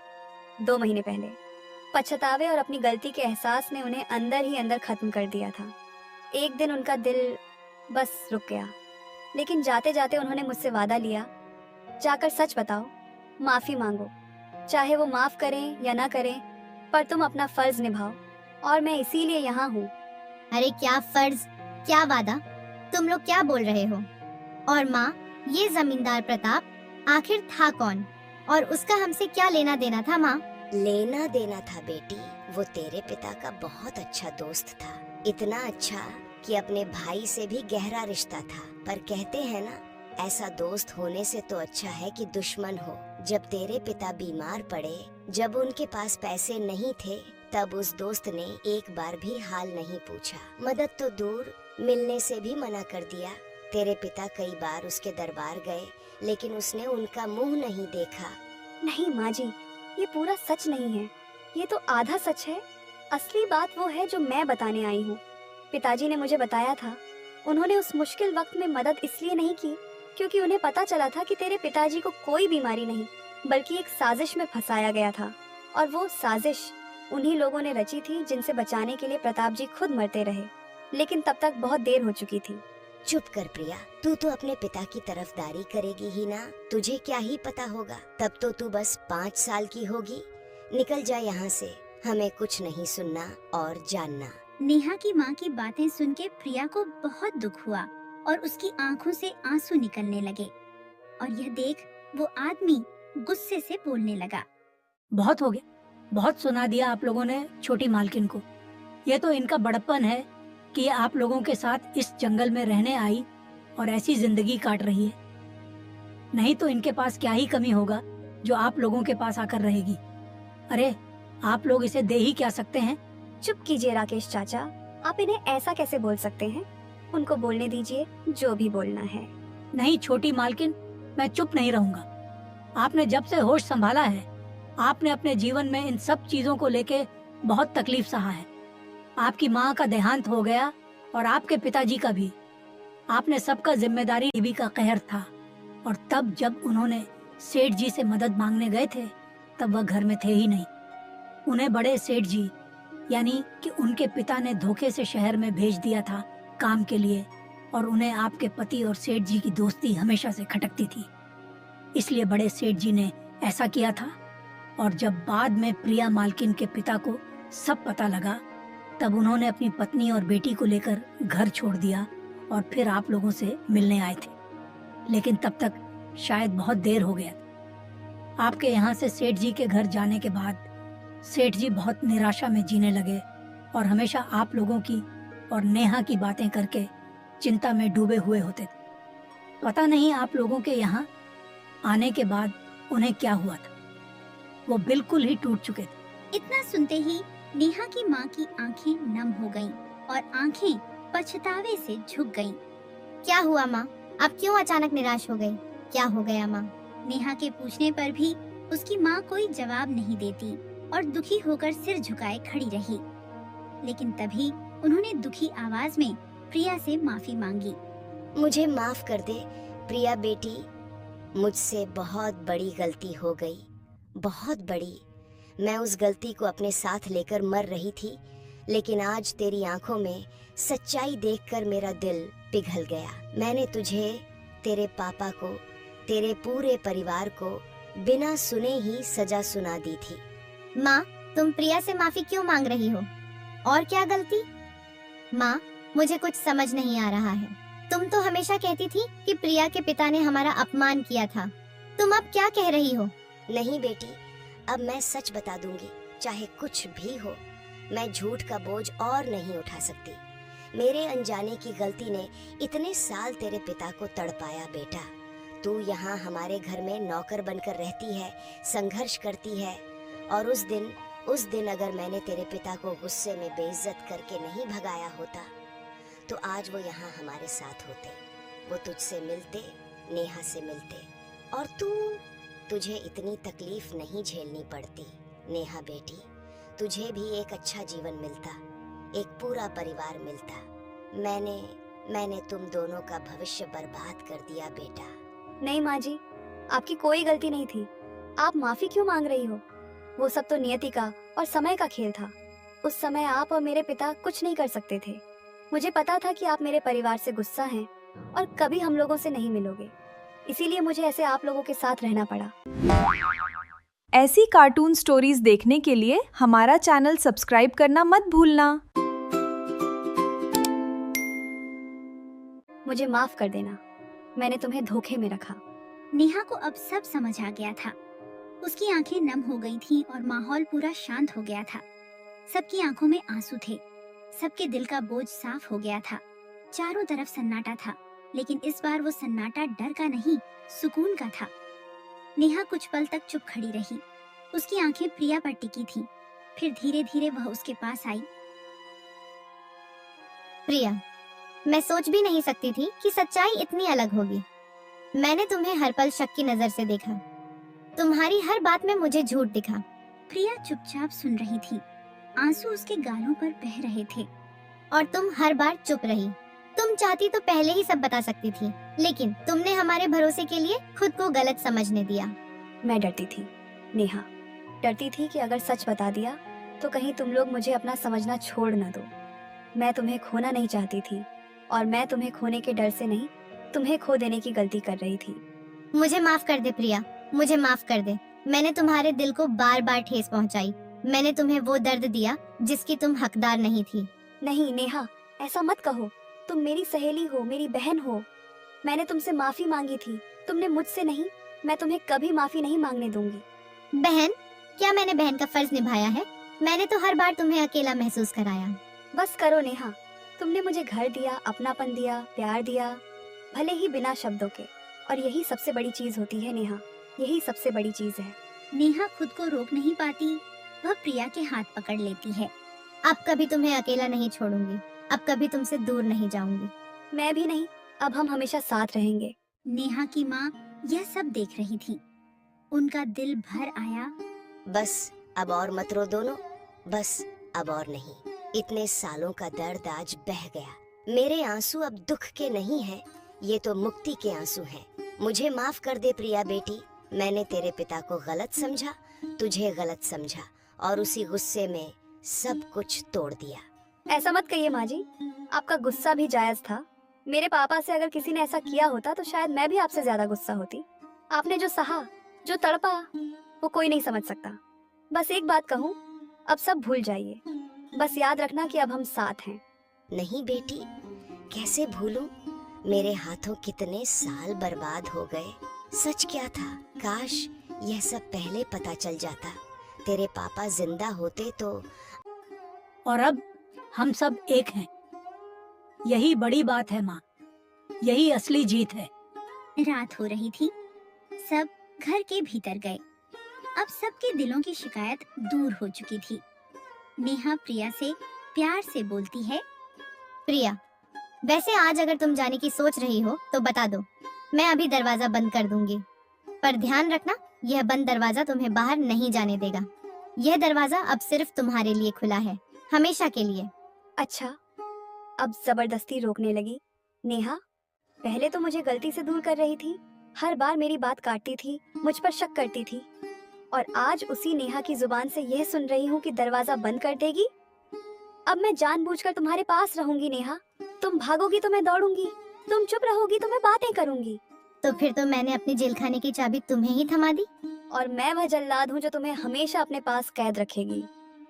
2 महीने पहले। पछतावे और अपनी गलती के एहसास ने उन्हें अंदर ही अंदर खत्म कर दिया था। एक दिन उनका दिल बस रुक गया, लेकिन जाते जाते उन्होंने मुझसे वादा लिया, जाकर सच बताओ, माफी मांगो। चाहे वो माफ करें या ना करें, पर तुम अपना फर्ज निभाओ, और मैं इसीलिए यहाँ हूँ। अरे क्या फर्ज, क्या वादा, तुम लोग क्या बोल रहे हो? और माँ, ये जमींदार प्रताप आखिर था कौन और उसका हमसे क्या लेना देना था माँ? लेना देना था बेटी, वो तेरे पिता का बहुत अच्छा दोस्त था, इतना अच्छा कि अपने भाई से भी गहरा रिश्ता था। पर कहते हैं ना, ऐसा दोस्त होने से तो अच्छा है कि दुश्मन हो। जब तेरे पिता बीमार पड़े, जब उनके पास पैसे नहीं थे, तब उस दोस्त ने एक बार भी हाल नहीं पूछा। मदद तो दूर, मिलने से भी मना कर दिया। तेरे पिता कई बार उसके दरबार गए, लेकिन उसने उनका मुंह नहीं देखा। नहीं माँ जी, ये पूरा सच नहीं है, ये तो आधा सच है। असली बात वो है जो मैं बताने आई हूँ। पिताजी ने मुझे बताया था, उन्होंने उस मुश्किल वक्त में मदद इसलिए नहीं की क्योंकि उन्हें पता चला था कि तेरे पिताजी को कोई बीमारी नहीं, बल्कि एक साजिश में फंसाया गया था। और वो साजिश उन्हीं लोगों ने रची थी जिनसे बचाने के लिए प्रताप जी खुद मरते रहे, लेकिन तब तक बहुत देर हो चुकी थी। चुप कर प्रिया, तू तो अपने पिता की तरफदारी करेगी ही ना, तुझे क्या ही पता होगा। तब तो तू बस 5 साल की होगी। निकल जा यहाँ से, हमें कुछ नहीं सुनना और जानना। नेहा की माँ की बातें सुन के प्रिया को बहुत दुख हुआ और उसकी आंखों से आंसू निकलने लगे। और यह देख वो आदमी गुस्से से बोलने लगा। बहुत हो गया, बहुत सुना दिया आप लोगों ने छोटी मालकिन को। ये तो इनका बड़प्पन है कि ये आप लोगों के साथ इस जंगल में रहने आई और ऐसी जिंदगी काट रही है। नहीं तो इनके पास क्या ही कमी होगा जो आप लोगों के पास आकर रहेगी। अरे आप लोग इसे दे ही क्या सकते हैं। चुप कीजिए राकेश चाचा, आप इन्हें ऐसा कैसे बोल सकते हैं? उनको बोलने दीजिए जो भी बोलना है। नहीं छोटी मालकिन, मैं चुप नहीं रहूंगा। आपने जब से होश संभाला है, आपने अपने जीवन में इन सब चीजों को लेके बहुत तकलीफ सहा है। आपकी माँ का देहांत हो गया और आपके पिताजी का भी। आपने सबका जिम्मेदारी बीवी का कहर था। और तब जब उन्होंने सेठ जी से मदद मांगने गए थे, तब वह घर में थे ही नहीं। उन्हें बड़े सेठ जी यानी कि उनके पिता ने धोखे से शहर में भेज दिया था काम के लिए, और उन्हें आपके पति और सेठ जी की दोस्ती हमेशा से खटकती थी। इसलिए बड़े सेठ जी ने ऐसा किया था। और जब बाद में प्रिया मालकिन के पिता को सब पता लगा, तब उन्होंने अपनी पत्नी और बेटी को लेकर घर छोड़ दिया और फिर आप लोगों से मिलने आए थे। लेकिन तब तक शायद बहुत देर हो गया। आपके यहाँ से सेठ जी के घर जाने के बाद सेठ जी बहुत निराशा में जीने लगे और हमेशा आप लोगों की और नेहा की बातें करके चिंता में डूबे हुए होते थे। पता नहीं आप लोगों के यहाँ आने के बाद उन्हें क्या हुआ था। वो बिल्कुल ही टूट चुके थे। इतना सुनते ही नेहा की माँ की आंखें नम हो गईं और आंखें पछतावे से झुक गईं। क्या हुआ माँ? आप क्यों अचानक निराश हो गई? क्या हो गया माँ? नेहा के पूछने पर भी उसकी माँ कोई जवाब नहीं देती और दुखी होकर सिर झुकाए खड़ी रही। लेकिन तभी उन्होंने दुखी आवाज में प्रिया से माफी मांगी। मुझे माफ कर दे प्रिया बेटी, मुझसे बहुत बड़ी गलती हो गई, बहुत बड़ी। मैं उस गलती को अपने साथ लेकर मर रही थी, लेकिन आज तेरी आंखों में सच्चाई देखकर मेरा दिल पिघल गया। मैंने तुझे, तेरे पापा को, तेरे पूरे परिवार को बिना सुने ही सजा सुना दी थी। माँ, तुम प्रिया से माफी क्यों मांग रही हो? और क्या गलती? माँ, मुझे कुछ समझ नहीं आ रहा है। तुम तो हमेशा कहती थी कि प्रिया के पिता ने हमारा अपमान किया था। तुम अब क्या कह रही हो? नहीं बेटी, अब मैं सच बता दूंगी, चाहे कुछ भी हो। मैं झूठ का बोझ और नहीं उठा सकती। मेरे अनजाने की गलती ने इतने साल तेरे पिता को तड़पाया बेटा। तू यहाँ हमारे घर में नौकर बनकर रहती है, संघर्ष करती है, और उस दिन अगर मैंने तेरे पिता को गुस्से में बेइज्जत करके नहीं भगाया होता, तो आज वो यहाँ हमारे साथ होते। वो तुझसे मिलते, नेहा से मिलते, और तुझे इतनी तकलीफ नहीं झेलनी पड़ती। नेहा बेटी, तुझे भी एक अच्छा जीवन मिलता, एक पूरा परिवार मिलता। मैंने तुम दोनों का भविष्य बर्बाद कर दिया बेटा। नहीं माँ जी, आपकी कोई गलती नहीं थी। आप माफी क्यों मांग रही हो? वो सब तो नियति का और समय का खेल था। उस समय आप और मेरे पिता कुछ नहीं कर सकते थे। मुझे पता था कि आप मेरे परिवार से गुस्सा हैं और कभी हम लोगों से नहीं मिलोगे, इसीलिए मुझे ऐसे आप लोगों के साथ रहना पड़ा। ऐसी कार्टून स्टोरीज देखने के लिए हमारा चैनल सब्सक्राइब करना मत भूलना। मुझे माफ कर देना, मैंने तुम्हें धोखे में रखा। नेहा को अब सब समझ आ गया था। उसकी आंखें नम हो गई थीं और माहौल पूरा शांत हो गया था। सबकी आंखों में आंसू थे, सबके दिल का बोझ साफ हो गया था। चारों तरफ सन्नाटा था, लेकिन इस बार वो सन्नाटा डर का नहीं, सुकून का था। नेहा कुछ पल तक चुप खड़ी रही। उसकी आंखें प्रिया पर टिकी थीं। फिर धीरे धीरे वह उसके पास आई। प्रिया, मैं सोच भी नहीं सकती थी कि सच्चाई इतनी अलग होगी। मैंने तुम्हें हर पल शक की नजर से देखा, तुम्हारी हर बात में मुझे झूठ दिखा। प्रिया चुपचाप सुन रही थी। आंसू उसके गालों पर बह रहे थे। और तुम हर बार चुप रही। तुम चाहती तो पहले ही सब बता सकती थी, लेकिन तुमने हमारे भरोसे के लिए खुद को गलत समझने दिया। मैं डरती थी नेहा, डरती थी कि अगर सच बता दिया तो कहीं तुम लोग मुझे अपना समझना छोड़ न दो। मैं तुम्हें खोना नहीं चाहती थी, और मैं तुम्हें खोने के डर से नहीं, तुम्हें खो देने की गलती कर रही थी। मुझे माफ कर दे प्रिया, मुझे माफ कर दे। मैंने तुम्हारे दिल को बार बार ठेस पहुंचाई। मैंने तुम्हें वो दर्द दिया जिसकी तुम हकदार नहीं थी। नहीं नेहा, ऐसा मत कहो। तुम मेरी सहेली हो, मेरी बहन हो। मैंने तुमसे माफी मांगी थी, तुमने मुझसे नहीं। मैं तुम्हें कभी माफी नहीं मांगने दूंगी। बहन? क्या मैंने बहन का फर्ज निभाया है? मैंने तो हर बार तुम्हें अकेला महसूस कराया। बस करो नेहा, तुमने मुझे घर दिया, अपनापन दिया, प्यार दिया, भले ही बिना शब्दों के। और यही सबसे बड़ी चीज होती है नेहा, यही सबसे बड़ी चीज है। नेहा खुद को रोक नहीं पाती। वह प्रिया के हाथ पकड़ लेती है। अब कभी तुम्हें अकेला नहीं छोड़ूंगी, अब कभी तुमसे दूर नहीं जाऊंगी। मैं भी नहीं, अब हम हमेशा साथ रहेंगे। नेहा की माँ यह सब देख रही थी। उनका दिल भर आया। बस अब और मत रो दोनों, बस अब और नहीं। इतने सालों का दर्द आज बह गया। मेरे आंसू अब दुख के नहीं हैं, ये तो मुक्ति के आंसू हैं। मुझे माफ कर दे प्रिया बेटी, मैंने तेरे पिता को गलत समझा, तुझे गलत समझा, और उसी गुस्से में सब कुछ तोड़ दिया। ऐसा मत कहिए माँ जी, आपका गुस्सा भी जायज था। मेरे पापा से अगर किसी ने ऐसा किया होता तो शायद मैं भी आपसे ज्यादा गुस्सा होती। आपने जो सहा, जो तड़पा, वो कोई नहीं समझ सकता। बस एक बात कहूँ, अब सब भूल जाइए। बस याद रखना कि अब हम साथ हैं। नहीं बेटी, कैसे भूलूं? मेरे हाथों कितने साल बर्बाद हो गए। सच क्या था, काश यह सब पहले पता चल जाता। तेरे पापा जिंदा होते तो। और अब हम सब एक हैं। यही बड़ी बात है माँ, यही असली जीत है। रात हो रही थी। सब घर के भीतर गए। अब सबके दिलों की शिकायत दूर हो चुकी थी। नेहा प्रिया से प्यार से बोलती है। प्रिया, वैसे आज अगर तुम जाने की सोच रही हो तो बता दो, मैं अभी दरवाजा बंद कर दूंगी। पर ध्यान रखना, यह बंद दरवाजा तुम्हें बाहर नहीं जाने देगा। यह दरवाजा अब सिर्फ तुम्हारे लिए खुला है, हमेशा के लिए। अच्छा, अब जबरदस्ती रोकने लगी। नेहा, पहले तो मुझे गलती से दूर कर रही थी, हर बार मेरी बात काटती थी, मुझ पर शक करती थी, और आज उसी नेहा की जुबान से यह सुन रही हूँ कि दरवाजा बंद कर देगी। अब मैं जानबूझकर तुम्हारे पास रहूंगी नेहा। तुम भागोगी तो मैं दौड़ूंगी, तुम चुप रहोगी तो मैं बातें करूंगी। तो फिर तो मैंने अपनी जेल खाने की चाबी तुम्हें ही थमा दी। और मैं वह जल्लाद हूँ जो तुम्हें हमेशा अपने पास कैद रखेगी,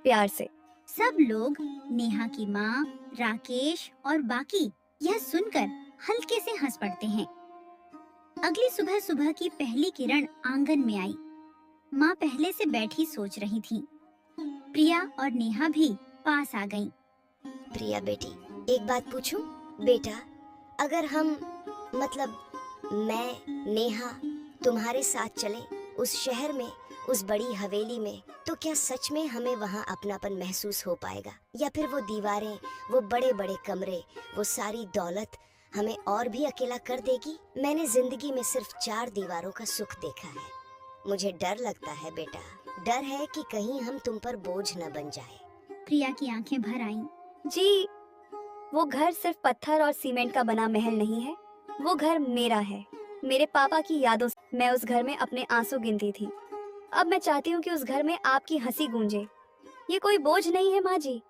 प्यार से। सब लोग, नेहा की माँ, राकेश और बाकी, यह सुनकर हल्के से हंस पड़ते हैं। अगली सुबह सुबह की पहली किरण आंगन में आई। माँ पहले से बैठी सोच रही थी। प्रिया और नेहा भी पास आ गईं। प्रिया बेटी, एक बात पूछूं? बेटा, अगर हम, मतलब मैं, नेहा तुम्हारे साथ चले उस शहर में, उस बड़ी हवेली में, तो क्या सच में हमें वहाँ अपनापन महसूस हो पाएगा? या फिर वो दीवारें, वो बड़े बड़े कमरे, वो सारी दौलत हमें और भी अकेला कर देगी? मैंने जिंदगी में सिर्फ 4 दीवारों का सुख देखा है। मुझे डर लगता है बेटा, डर है कि कहीं हम तुम पर बोझ न बन जाए। प्रिया की आंखें भर आईं। जी, वो घर सिर्फ पत्थर और सीमेंट का बना महल नहीं है, वो घर मेरा है। मेरे पापा की यादों से मैं उस घर में अपने आंसू गिनती थी। अब मैं चाहती हूँ कि उस घर में आपकी हंसी गूंजे। ये कोई बोझ नहीं है माँ जी,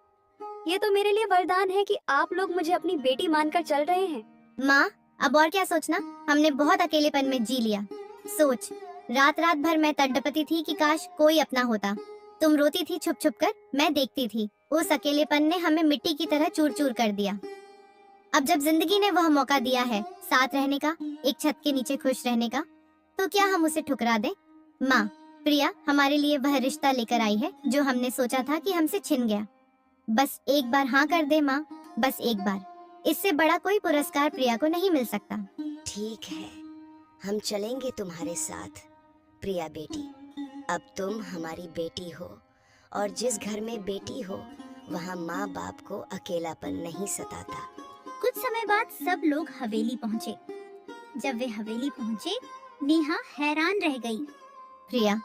ये तो मेरे लिए वरदान है कि आप लोग मुझे अपनी बेटी मानकर चल रहे हैं। माँ, अब और क्या सोचना, हमने बहुत अकेलेपन में जी लिया। सोच, रात रात भर मैं तड़पती थी कि काश कोई अपना होता। तुम रोती थी छुप छुप कर, मैं देखती थी। उस अकेलेपन ने हमें मिट्टी की तरह चूर चूर कर दिया। अब जब जिंदगी ने वह मौका दिया है साथ रहने का, एक छत के नीचे खुश रहने का, तो क्या हम उसे ठुकरा दें? माँ, प्रिया हमारे लिए वह रिश्ता लेकर आई है जो हमने सोचा था कि हमसे छिन गया। बस एक बार हाँ कर दे माँ, बस एक बार। इससे बड़ा कोई पुरस्कार प्रिया को नहीं मिल सकता। ठीक है, हम चलेंगे तुम्हारे साथ प्रिया बेटी। अब तुम हमारी बेटी हो और जिस घर में बेटी हो वहाँ माँ बाप को अकेलापन नहीं सताता। कुछ समय बाद सब लोग हवेली पहुँचे। जब वे हवेली पहुँचे, नेहा हैरान रह गई। प्रिया,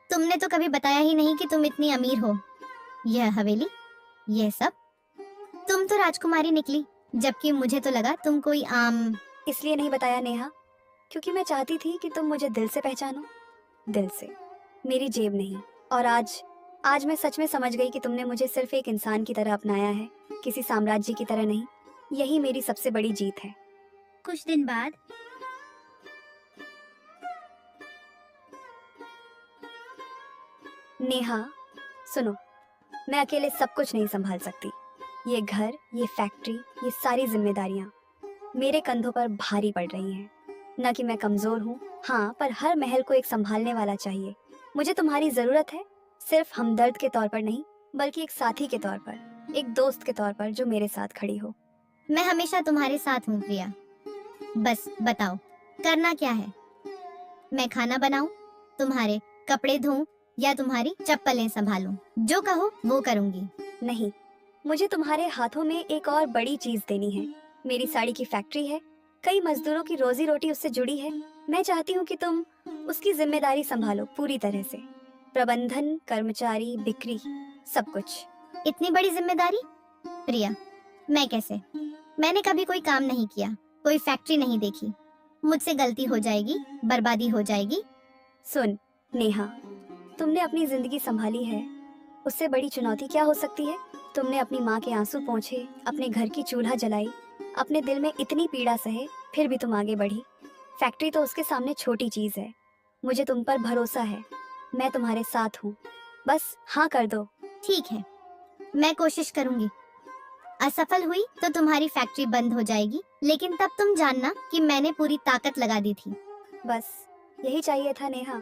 तुमने तो कभी बताया ही नहीं कि तुम इतनी अमीर हो। यह हवेली, यह सब। तुम तो राजकुमारी निकली, जबकि मुझे तो लगा तुम कोई आम। इसलिए नहीं बताया नेहा, क्योंकि मैं चाहती थी कि तुम मुझे दिल से पहचानो, दिल से, मेरी जेब नहीं। और आज मैं सच में समझ गई कि तुमने मुझे सिर्फ एक इंसान की तरह अपनाया है, किसी साम्राज्य की तरह नहीं। यही मेरी सबसे बड़ी जीत है। कुछ दिन बाद नेहा सुनो, मैं अकेले सब कुछ नहीं संभाल सकती। ये घर, ये फैक्ट्री, ये सारी जिम्मेदारियां मेरे कंधों पर भारी पड़ रही हैं। न कि मैं कमजोर हूँ, हाँ, पर हर महल को एक संभालने वाला चाहिए। मुझे तुम्हारी जरूरत है, सिर्फ हमदर्द के तौर पर नहीं, बल्कि एक साथी के तौर पर, एक दोस्त के तौर पर जो मेरे साथ खड़ी हो। मैं हमेशा तुम्हारे साथ हूँ प्रिया। बस बताओ करना क्या है। मैं खाना बनाऊं, तुम्हारे कपड़े धोऊं या तुम्हारी चप्पलें संभालूं? जो कहो वो करूंगी। नहीं, मुझे तुम्हारे हाथों में एक और बड़ी चीज देनी है। मेरी साड़ी की फैक्ट्री है, कई मजदूरों की रोजी रोटी उससे जुड़ी है। मैं चाहती हूँ कि तुम उसकी जिम्मेदारी संभालो पूरी तरह से, प्रबंधन, कर्मचारी, बिक्री, सब कुछ। इतनी बड़ी जिम्मेदारी? प्रिया, मैं कैसे? मैंने कभी कोई काम नहीं किया, कोई फैक्ट्री नहीं देखी। मुझसे गलती हो जाएगी, बर्बादी हो जाएगी। सुन नेहा, तुमने अपनी जिंदगी संभाली है, उससे बड़ी चुनौती क्या हो सकती है? तुमने अपनी माँ के आंसू पोंछे, अपने घर की चूल्हा जलाई, अपने दिल में इतनी पीड़ा सहे, फिर भी तुम आगे बढ़ी। फैक्ट्री तो उसके सामने छोटी चीज है। मुझे तुम पर भरोसा है, मैं तुम्हारे साथ हूँ, बस हाँ कर दो। ठीक है, मैं कोशिश करूंगी। असफल हुई तो तुम्हारी फैक्ट्री बंद हो जाएगी, लेकिन तब तुम जानना कि मैंने पूरी ताकत लगा दी थी। बस यही चाहिए था नेहा।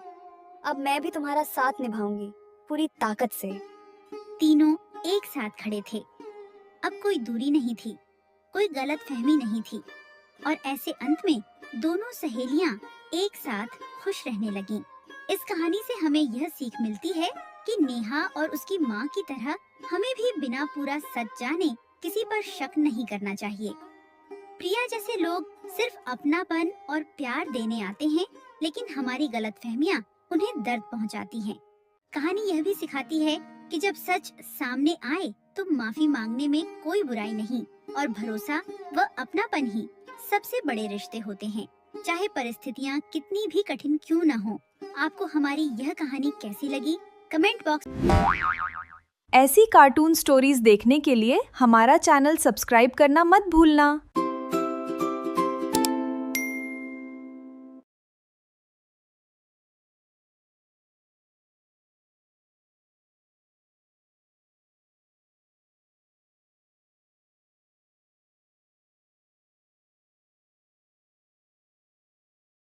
अब मैं भी तुम्हारा साथ निभाऊंगी पूरी ताकत से। तीनों एक साथ खड़े थे। अब कोई दूरी नहीं थी, कोई गलत फहमी नहीं थी, और ऐसे अंत में दोनों सहेलियां एक साथ खुश रहने लगीं। इस कहानी से हमें यह सीख मिलती है कि नेहा और उसकी माँ की तरह हमें भी बिना पूरा सच जाने किसी पर शक नहीं करना चाहिए। प्रिया जैसे लोग सिर्फ अपनापन और प्यार देने आते हैं, लेकिन हमारी गलतफहमियां उन्हें दर्द पहुंचाती हैं। कहानी यह भी सिखाती है कि जब सच सामने आए तो माफी मांगने में कोई बुराई नहीं, और भरोसा व अपनापन ही सबसे बड़े रिश्ते होते हैं, चाहे परिस्थितियाँ कितनी भी कठिन क्यों न हो। आपको हमारी यह कहानी कैसी लगी? Comment box. ऐसी कार्टून स्टोरीज देखने के लिए हमारा चैनल सब्सक्राइब करना मत भूलना।